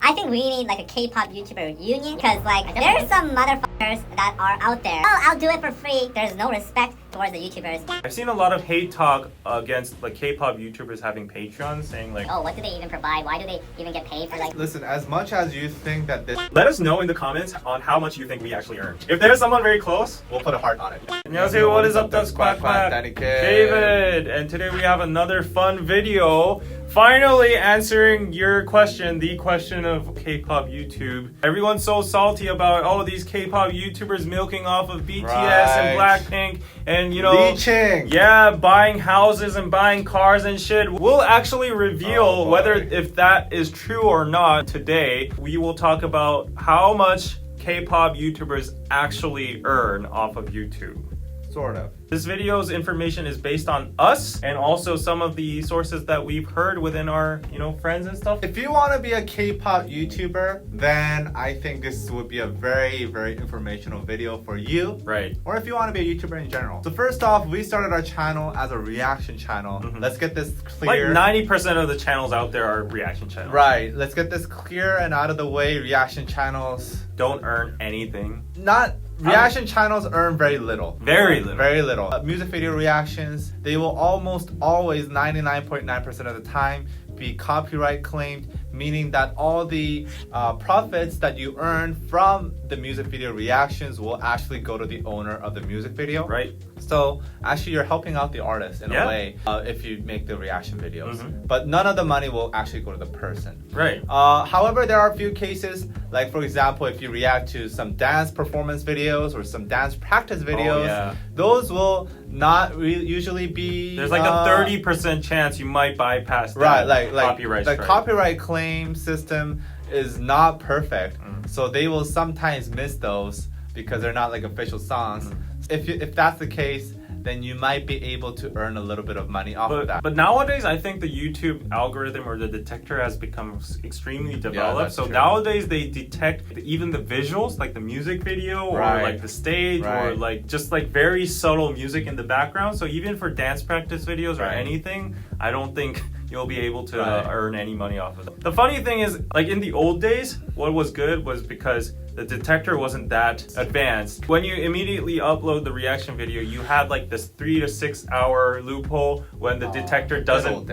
I think we need like a K-pop YouTuber union, because like there's some motherfuckers that are out there. Oh, I'll do it for free. There's no respect towards the YouTubers. I've seen a lot of hate talk against like K-pop YouTubers having Patreons, saying like, Oh, what do they even provide? Why do they even get paid for like... Listen, as much as you think that this... let us know in the comments on how much you think we actually earn. If there's someone very close, we'll put a heart on it. 안녕하세요, what is up, Ducks Quack Quack? Danny K. David, and today we have another fun video. Finally answering your question, the question of K-pop YouTube. Everyone's so salty about these K-pop YouTubers milking off of BTS and Blackpink, and you know, leeching. Yeah, buying houses and buying cars and shit. We'll actually reveal whether if that is true or not today. We will talk about how much K-pop YouTubers actually earn off of YouTube. Sort of. This video's information is based on us and also some of the sources that we've heard within our, friends and stuff. If you want to be a K-pop YouTuber, then I think this would be a very, very informational video for you. Right. Or if you want to be a YouTuber in general. So first off, we started our channel as a reaction channel. Let's get this clear. Like 90% of the channels out there are reaction channels. Right. Let's get this clear and out of the way. Reaction channels don't earn anything. Reaction channels earn very little. Very little. Very little. Music video reactions, they will almost always 99.9% of the time be copyright claimed, meaning that all the profits that you earn from the music video reactions will actually go to the owner of the music video. Right. So actually you're helping out the artist in a way if you make the reaction videos. But none of the money will actually go to the person. Right. However, there are a few cases, like for example, if you react to some dance performance videos or some dance practice videos, those will not usually be... There's like a 30% chance you might bypass that. Right, like copyright the strike. copyright claim system is not perfect, so they will sometimes miss those because they're not like official songs. If that's the case, then you might be able to earn a little bit of money off of that. But nowadays, I think the YouTube algorithm or the detector has become extremely developed. So nowadays, they detect even the visuals, like the music video or like the stage or like just like very subtle music in the background. So even for dance practice videos or anything, I don't think you'll be able to earn any money off of it. The funny thing is, like in the old days, what was good was because the detector wasn't that advanced. When you immediately upload the reaction video, you had like this 3 to 6 hour loophole when the detector doesn't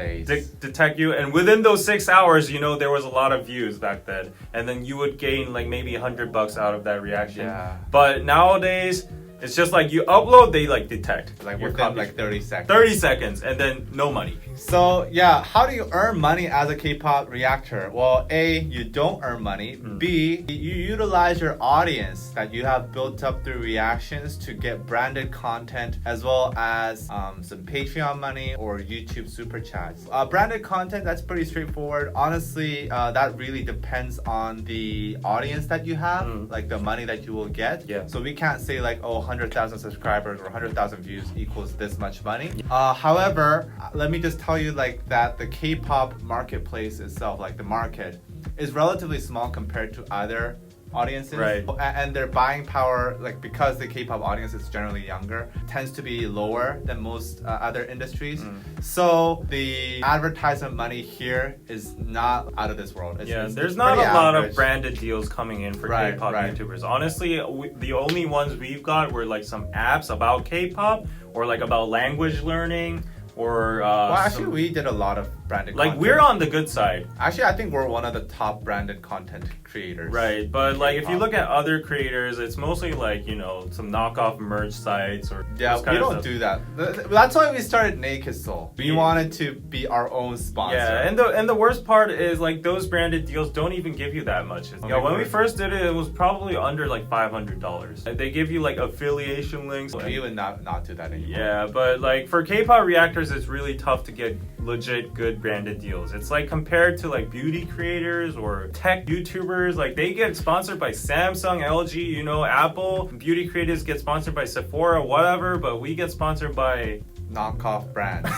detect you. And within those 6 hours, there was a lot of views back then. And then you would gain like maybe $100 out of that reaction. But nowadays, it's just like you upload, they like detect. Like within like 30 seconds. 30 seconds and then no money. So yeah, how do you earn money as a K-pop reactor? Well, A, you don't earn money. B, you utilize your audience that you have built up through reactions to get branded content as well as some Patreon money or YouTube super chats. Branded content, that's pretty straightforward. Honestly, that really depends on the audience that you have, like the money that you will get. So we can't say like, 100,000 subscribers or 100,000 views equals this much money. However, let me just tell you like that the K-pop marketplace itself, like the market, is relatively small compared to other audiences. And their buying power, like because the K-pop audience is generally younger, tends to be lower than most other industries. So the advertisement money here is not out of this world. There's not a lot of branded deals coming in for K-pop YouTubers. Honestly, the only ones we've got were like some apps about K-pop or like about language learning. Or actually we did a lot of branded content. We're on the good side. Actually, I think we're one of the top branded content creators. Right, but like if you look at other creators, it's mostly like, some knockoff merch sites or we don't do that. That's why we started Naked Soul. We wanted to be our own sponsor. And the worst part is like those branded deals don't even give you that much. When we first did it, it was probably under like $500. They give you like affiliation links. We would not do that anymore. Yeah, but like for K-pop reactors, it's really tough to get legit good branded deals. It's like compared to like beauty creators or tech YouTubers, like they get sponsored by Samsung, LG, Apple. Beauty creators get sponsored by Sephora, whatever, but we get sponsored by knockoff brands.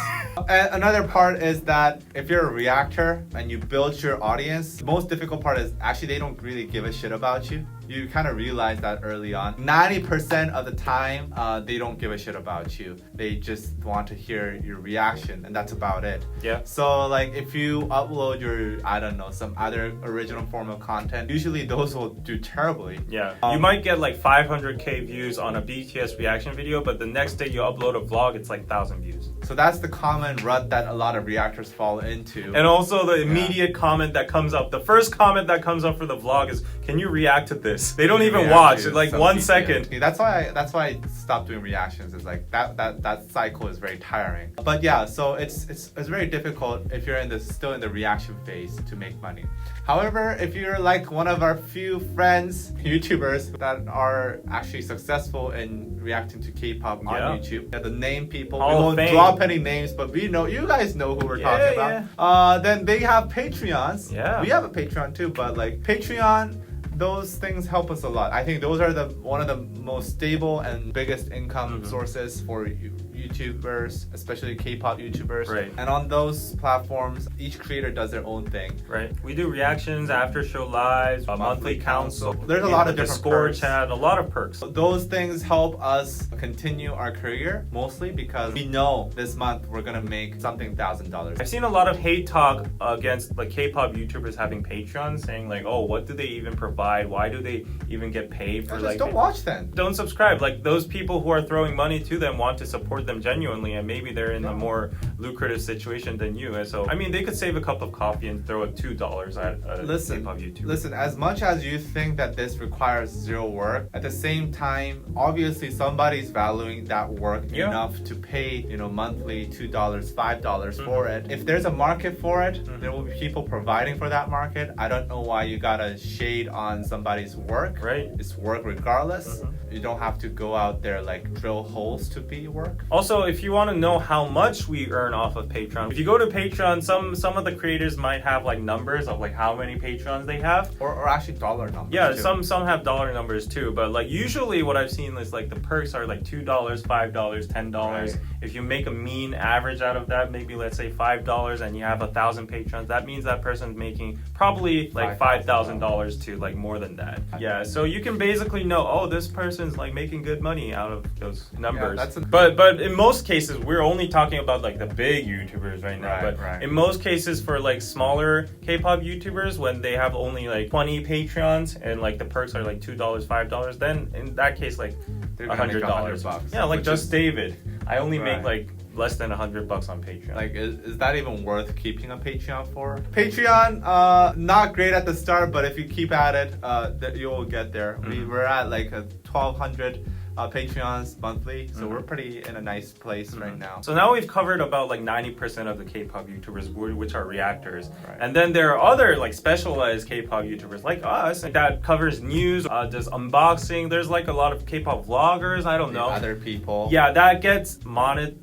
And another part is that if you're a reactor and you build your audience, the most difficult part is actually they don't really give a shit about you. You kind of realize that early on. 90% of the time, they don't give a shit about you. They just want to hear your reaction, and that's about it. Yeah. So like if you upload your, I don't know, some other original form of content, usually those will do terribly. Yeah. You might get like 500k views on a BTS reaction video, but the next day you upload a vlog, it's like 1,000 views. So that's the common rut that a lot of reactors fall into. And also the immediate comment that comes up, the first comment that comes up for the vlog is, can you react to this? They don't even watch. It's like 1 second. That's why I stopped doing reactions. It's like that cycle is very tiring. But yeah, so it's very difficult if you're still in the reaction phase to make money. However, if you're like one of our few friends, YouTubers that are actually successful in reacting to K-pop on YouTube, the name people, we won't drop any names, but we know, you guys know who we're talking about. Then they have Patreons. Yeah. We have a Patreon too, but like Patreon, those things help us a lot. I think those are one of the most stable and biggest income sources for YouTubers, especially K-pop YouTubers. Right. And on those platforms, each creator does their own thing. Right. We do reactions, after show lives, a monthly council. There's a lot of different score perks. chat, a lot of perks. Those things help us continue our career, mostly because we know this month we're gonna make something $1,000. I've seen a lot of hate talk against like K-pop YouTubers having Patreon, saying like, oh, what do they even provide? Why do they even get paid for just like? Don't watch then. Don't subscribe. Like those people who are throwing money to them want to support them genuinely, and maybe they're in a more lucrative situation than you. And so, I mean, they could save a cup of coffee and throw $2 at a K-pop YouTuber. Listen, as much as you think that this requires zero work, at the same time, obviously somebody's valuing that work enough to pay, monthly $2, $5 for it. If there's a market for it, there will be people providing for that market. I don't know why you gotta shade on somebody's work. Right. It's work regardless. You don't have to go out there like drill holes to be work. Also, if you want to know how much we earn off of Patreon, if you go to Patreon, some of the creators might have like numbers of like how many Patrons they have, or actually dollar numbers. Yeah, too. some have dollar numbers too, but like usually what I've seen is like the perks are like $2, $5, $10. Right. If you make a mean average out of that, maybe let's say $5, and you have 1,000 Patrons, that means that person's making probably like $5,000 to like more than that. Yeah, so you can basically know, oh, this person's like making good money out of those numbers. Yeah, but in most cases, we're only talking about like the big YouTubers right now. In most cases, for like smaller K-pop YouTubers, when they have only like 20 Patrons and like the perks are like $2, $5, then in that case, like $100. Yeah, like just David. I only make like less than $100 on Patreon. Like, is that even worth keeping a Patreon for? Patreon, not great at the start, but if you keep at it, that you will get there. We're at like a 1,200 Patreons monthly, so we're pretty in a nice place right now. So now we've covered about like 90% of the K-pop YouTubers, which are reactors. And then there are other like specialized K-pop YouTubers like us that covers news, does unboxing. There's like a lot of K-pop vloggers, I don't know. Other people. Yeah, that gets monetizable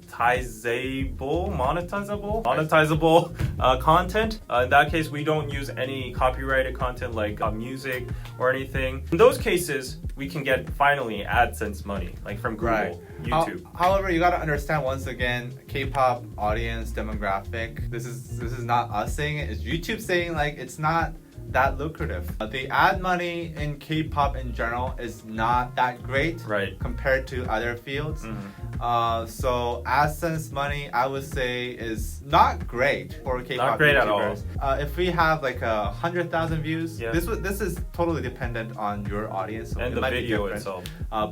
content. In that case, we don't use any copyrighted content like music or anything. In those cases, we can get finally AdSense money, like from Google, YouTube. However, you gotta understand once again, K-pop audience demographic. This is not us saying it. It's YouTube saying like it's not that lucrative. The ad money in K-pop in general is not that great compared to other fields. So AdSense money, I would say, is not great for K-pop YouTubers. If we have like 100,000 views, this is totally dependent on your audience. So and it the might video be different. itself.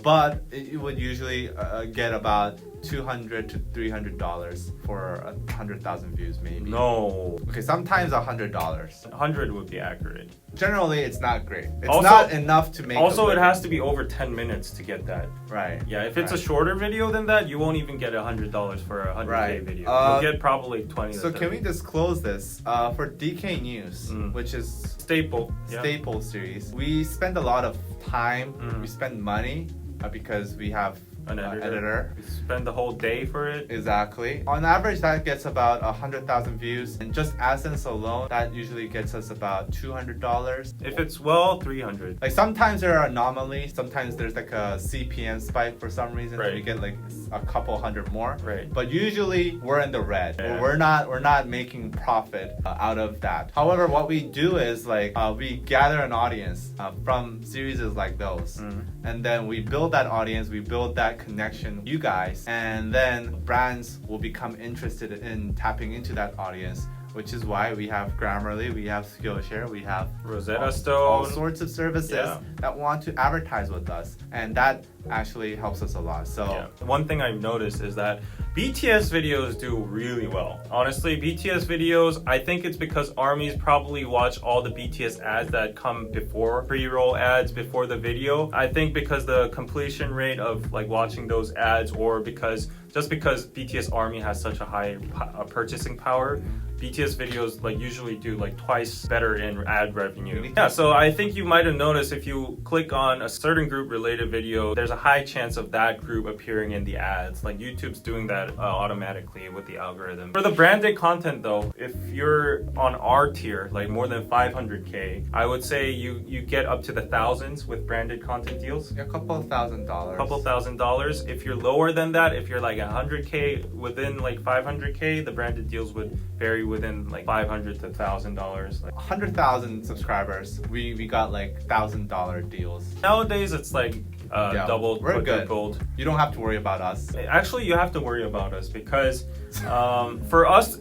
But it would usually get about $200 to $300 for 100,000 views, maybe. No. Okay, sometimes $100. 100 would be accurate. Generally, it's not great. It's also, not enough to make. Also, it has to be over 10 minutes to get that. Right. Yeah, if it's a shorter video than that, you won't even get $100 for a 100K video. You'll get probably 20. So can we disclose this? For DK News, which is staple series, we spend a lot of time. We spend money because we have an editor. You spend the whole day for it. Exactly. On average, that gets about 100,000 views, and just AdSense alone, that usually gets us about $200. If it's well, 300. Like sometimes there are anomalies. Sometimes there's like a CPM spike for some reason. Right. You get like a couple hundred more. Right. But usually we're in the red. Yeah. We're not making profit out of that. However, what we do is like we gather an audience from series like those, and then we build that audience. We build that connection with you guys, and then brands will become interested in tapping into that audience, which is why we have Grammarly, we have Skillshare, we have Rosetta Stone, all sorts of services that want to advertise with us, and that actually helps us a lot. So one thing I've noticed is that BTS videos do really well. Honestly, BTS videos, I think it's because ARMYs probably watch all the BTS ads that come before, pre-roll ads before the video. I think because the completion rate of like watching those ads, or because BTS ARMY has such a high purchasing power, BTS videos like usually do like twice better in ad revenue. Yeah, so I think you might have noticed if you click on a certain group related video, there's a high chance of that group appearing in the ads. Like YouTube's doing that automatically with the algorithm. For the branded content though, if you're on our tier, like more than 500K, I would say you get up to the thousands with branded content deals. a couple $1,000. $1,000. If you're lower than that, if you're like 100K within like 500K, the branded deals would vary within like $500 to $1,000. Like 100,000 subscribers, we got like $1,000 deals. Nowadays it's like double, we're quadrupled. good. You don't have to worry about us. Actually, you have to worry about us because for us,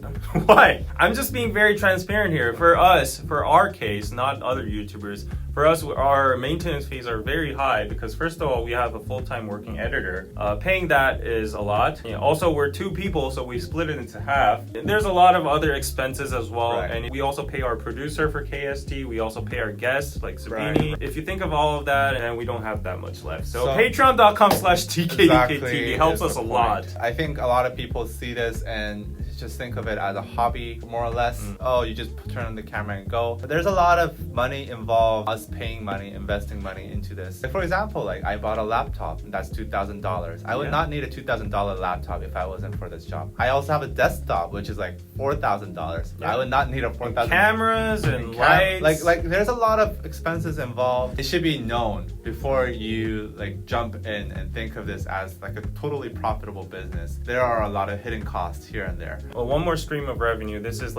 why? I'm just being very transparent here. For us, for our case, not other YouTubers, for us, our maintenance fees are very high because first of all, we have a full-time working editor. Paying that is a lot. Also, we're two people, so we split it into half. There's a lot of other expenses as well. Right. And we also pay our producer for KST. We also pay our guests like Sabini. If you think of all of that, then we don't have that much left. So patreon.com/DKDKTV helps us a lot. I think a lot of people see this and just think of it as a hobby, more or less. Oh, you just turn on the camera and go. But there's a lot of money involved, us paying money, investing money into this. Like for example, like I bought a laptop, and that's $2,000. I would not need a $2,000 laptop if I wasn't for this job. I also have a desktop, which is like $4,000. I would not need a $4,000. Cameras and lights. Like there's a lot of expenses involved. It should be known before you like jump in and think of this as like a totally profitable business. There are a lot of hidden costs here and there. Well, one more stream of revenue. This is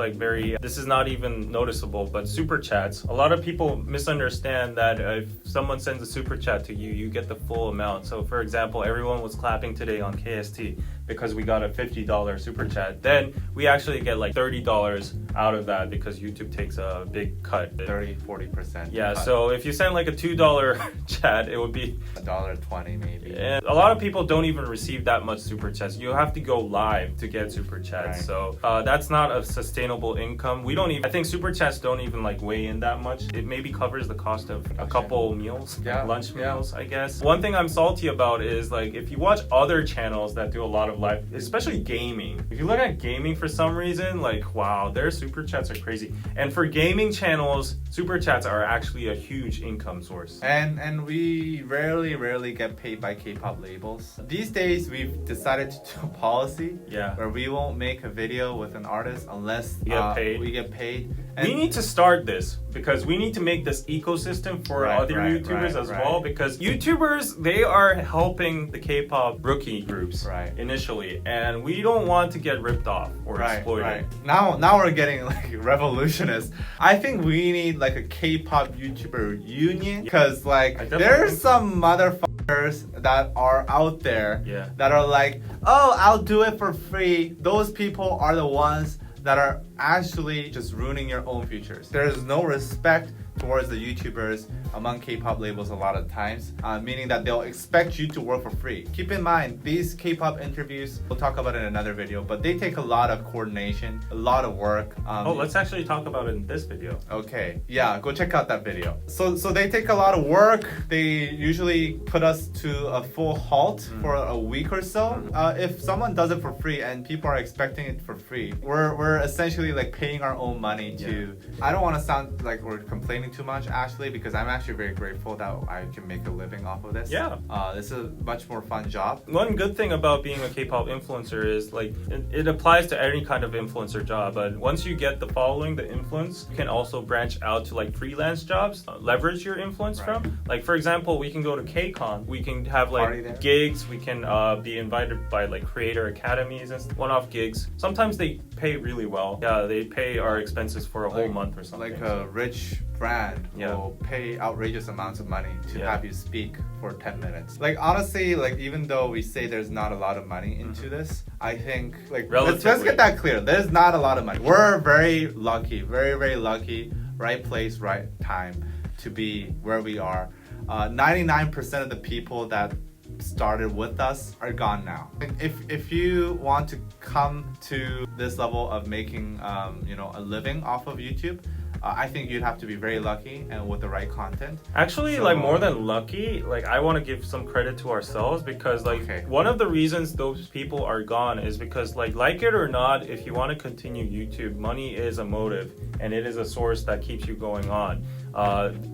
not even noticeable, but super chats. A lot of people misunderstand that if someone sends a super chat to you, you get the full amount. So for example, everyone was clapping today on KST because we got a $50 super chat. Then we actually get like $30 out of that because YouTube takes a big cut. 30-40%. Yeah, so if you send like a $2 chat, it would be $1.20 maybe. And a lot of people don't even receive that much super chats. You have to go live to get super chats. Right. So that's not a sustainable income. I think super chats don't even like weigh in that much. It maybe covers the cost of a couple meals, lunch meals, I guess. One thing I'm salty about is like if you watch other channels that do a lot of live, especially gaming. If you look at gaming for some reason, like wow, their super chats are crazy. And for gaming channels, super chats are actually a huge income source. And we rarely get paid by K-pop labels. These days we've decided to do a policy where we won't make a video with an artist unless we get paid. And we need to start this because we need to make this ecosystem for other YouTubers as well, because YouTubers, they are helping the K-pop rookie groups initially, and we don't want to get ripped off or exploited. Now we're getting like revolutionist. I think we need like a K-pop YouTuber union, because like there's some motherfuckers that are out there that are like, oh, I'll do it for free. Those people are the ones that are actually just ruining your own futures. There's no respect towards the YouTubers among K-pop labels a lot of times, meaning that they'll expect you to work for free. Keep in mind, these K-pop interviews, we'll talk about it in another video, but they take a lot of coordination, a lot of work. Let's actually talk about it in this video. Okay, yeah, go check out that video. So they take a lot of work. They usually put us to a full halt for a week or so. If someone does it for free and people are expecting it for free, we're essentially like paying our own money to, I don't want to sound like we're complaining complaining too much actually, because I'm actually very grateful that I can make a living off of this. Yeah. This is a much more fun job. One good thing about being a K-pop influencer is like it applies to any kind of influencer job, but once you get the following, the influence, you can also branch out to like freelance jobs, leverage your influence from. Like for example, we can go to KCON, we can have like gigs, we can be invited by like creator academies and one-off gigs. Sometimes they pay really well. Yeah, they pay our expenses for a whole month or something. Like a rich brand will pay outrageous amounts of money to have you speak for 10 minutes. Like honestly, like even though we say there's not a lot of money into this, I think like let's get that clear. There's not a lot of money. We're very lucky, very, very lucky. Right place, right time to be where we are. 99% of the people that started with us are gone now. If you want to come to this level of making a living off of YouTube, I think you'd have to be very lucky and with the right content. Actually, like more than lucky, like I want to give some credit to ourselves, because like one of the reasons those people are gone is because like it or not, if you want to continue YouTube, money is a motive and it is a source that keeps you going on.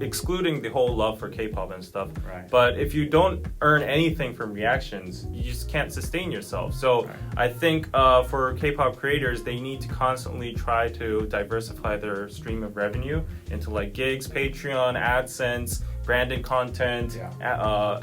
Excluding the whole love for K-pop and stuff. But if you don't earn anything from reactions, you just can't sustain yourself. So I think for K-pop creators, they need to constantly try to diversify their stream of revenue into like gigs, Patreon, AdSense, branded content,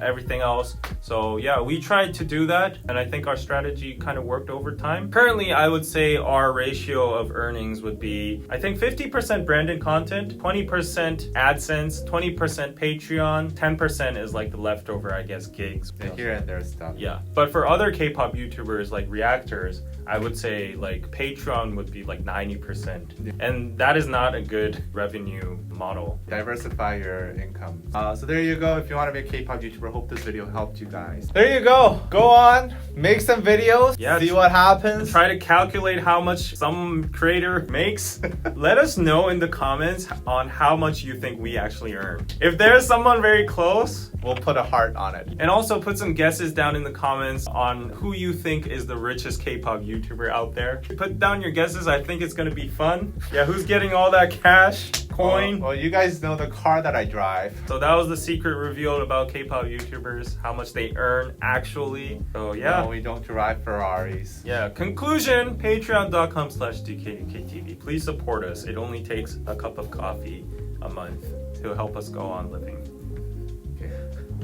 everything else. So yeah, we tried to do that, and I think our strategy kind of worked over time. Currently, I would say our ratio of earnings would be, I think 50% branded content, 20% AdSense, 20% Patreon, 10% is like the leftover, I guess, gigs. Here and there stuff. Yeah, but for other K-pop YouTubers like reactors, I would say like Patreon would be like 90%. And that is not a good revenue model. Diversify your income. So there you go. If you want to be a K-pop YouTuber, hope this video helped you guys. There you go. Go on, make some videos, see what happens. Try to calculate how much some creator makes. Let us know in the comments on how much you think we actually earn. If there's someone very close, we'll put a heart on it. And also put some guesses down in the comments on who you think is the richest K-pop YouTuber out there. Put down your guesses. I think it's gonna be fun. Yeah, who's getting all that cash, coin? Well, you guys know the car that I drive. So that was the secret revealed about K-pop YouTubers, how much they earn actually. So yeah. No, we don't drive Ferraris. Yeah, conclusion, patreon.com/DKDKTV. Please support us. It only takes a cup of coffee a month to help us go on living.